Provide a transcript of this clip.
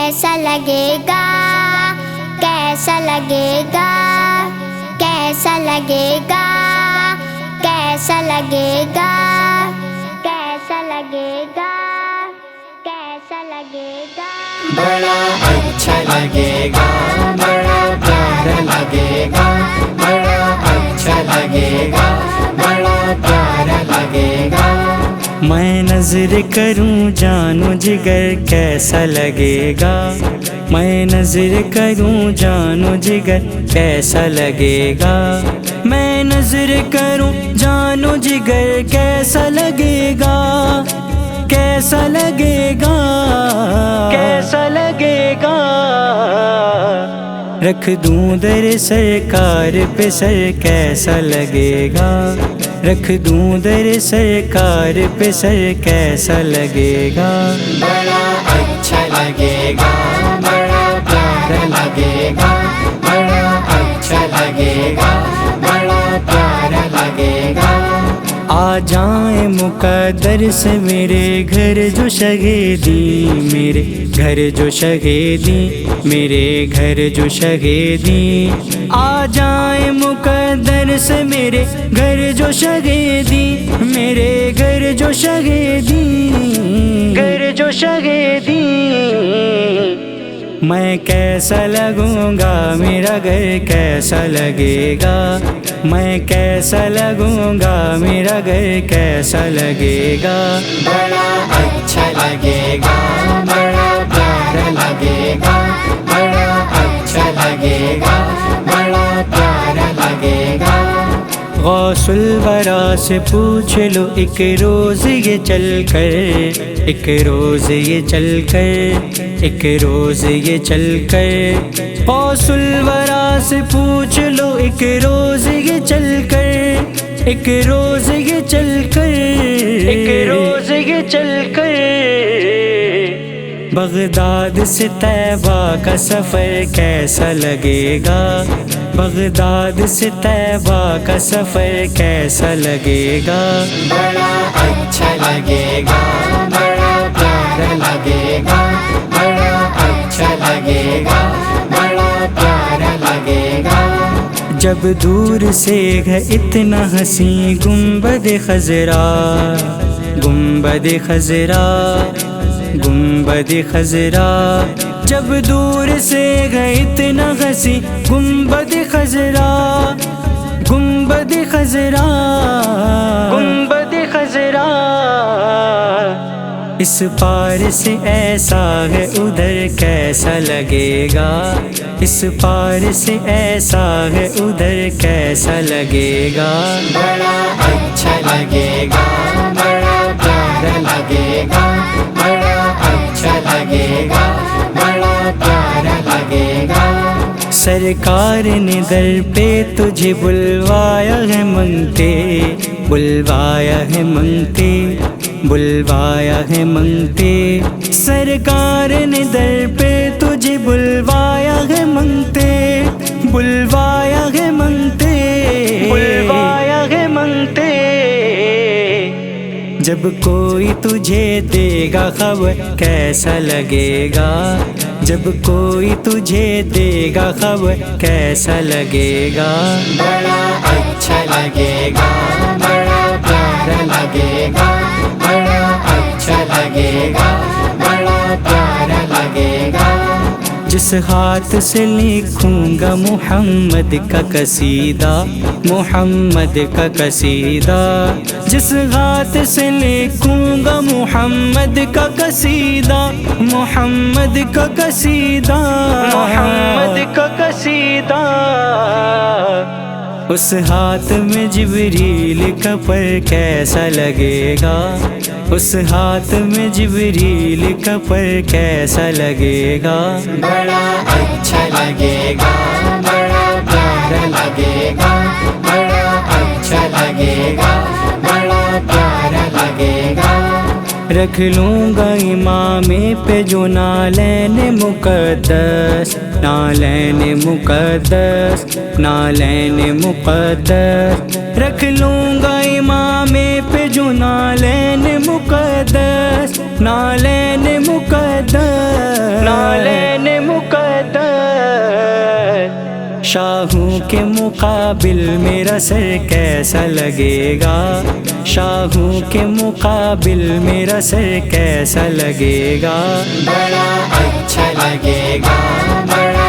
कैसा लगेगा, कैसा लगेगा, कैसा लगेगा, कैसा लगेगा, कैसा लगेगा, कैसा लगेगा। बड़ा अच्छा लगेगा, बड़ा प्यारा लगेगा, बड़ा अच्छा लगेगा, बड़ा प्यारा लगेगा। मैं नजर करूं जानो जिगर कैसा लगेगा, मैं नजर करूं जानो जिगर कैसा लगेगा, मैं नजर करूं जानो जिगर कैसा लगेगा, कैसा लगेगा, कैसा लगेगा। रख दूं दर सरकार पे सर कैसा लगेगा, रख दूं दर सरकार पे सर कैसा लगेगा। बड़ा अच्छा लगेगा, बड़ा प्यारा लगेगा, बड़ा अच्छा लगेगा, बड़ा प्यारा लगेगा। आ जाए मुकद्दर से मेरे घर जो शहीदी, मेरे घर जो शहीदी, मेरे घर जो शहीदी। आ जाए मुकद्दर से मेरे घर जो शहीदी, मेरे घर जो शहीदी, घर जो शहीदी। मैं कैसा लगूंगा, मेरा घर कैसा लगेगा, मैं कैसा लगूंगा, मेरा घर कैसा लगेगा। बड़ा अच्छा लगेगा, बड़ा प्यारा लगेगा, बड़ा अच्छा लगेगा, बड़ा प्यारा लगेगा। गौसुल वरा से पूछ लो एक रोज ये चल कर, एक रोज ये चल कर, एक रोज ये चल कर। गौसुल वरा से पूछ लो एक रोज ये चल कर, एक रोज ये चल कर, एक रोज ये चल कर। बगदाद से तैबा का सफ़र कैसा लगेगा, बगदाद से तैबा का सफ़र कैसा लगेगा। बड़ा अच्छा लगेगा, बड़ा प्यारा लगेगा, बड़ा अच्छा लगेगा, बड़ा प्यारा लगेगा। जब दूर से है इतना हंसी गुंबद खजरा, गुंबद खजरा, गुंबद खजरा। जब दूर से गए इतना हंसी गुंबद खजरा, गुंबद खजरा, गुंबद खजरा। इस पार से ऐसा है उधर कैसा लगेगा, इस पार से ऐसा है उधर कैसा लगेगा। बड़ा अच्छा लगेगा, बड़ा प्यारा लगेगा, बड़ा अच्छा लगेगा, बड़ा प्यारा लगेगा। सरकार ने दर पे तुझे बुलवाया है मंगते, बुलवाया है मंगते, बुलवाया है मंगते। सरकार ने दर पे तुझे बुलवाया है मंगते, बुलवाया है मंगते, बुलवाया है मंगते। जब कोई तुझे देगा खबर कैसा लगेगा, जब कोई तुझे देगा खबर कैसा लगेगा। बड़ा अच्छा लगेगा, बड़ा प्यारा लगेगा, बड़ा अच्छा लगेगा, बड़ा प्यारा लगेगा। जिस हाथ से लिखूंगा मुहम्मद का कसीदा, मुहम्मद का कसीदा। जिस हाथ से लिखूंगा मुहम्मद का कसीदा, मुहम्मद का कसीदा, मुहम्मद का कसीदा। उस हाथ में जिब्रील का पर कैसा लगेगा, उस हाथ में जिब्रील का पर कैसा लगेगा। बड़ा अच्छा लगेगा, बड़ा प्यारा लगेगा, बड़ा अच्छा लगेगा, बड़ा प्यारा लगेगा। रख लूँगा इमामे पे जो नालैन मुक़द्दस, नालैन मुक़द्दस, नालैन मुक़द्दस। रख लूँगा इमामे पे जो नालैन मुक़द्दस, नालैन मुक़द्दस, नालैन شاہوں کے مقابل میرا سر کیسا لگے گا، شاہوں کے مقابل میرا سر کیسا لگے گا، بڑا اچھا لگے گا، بڑا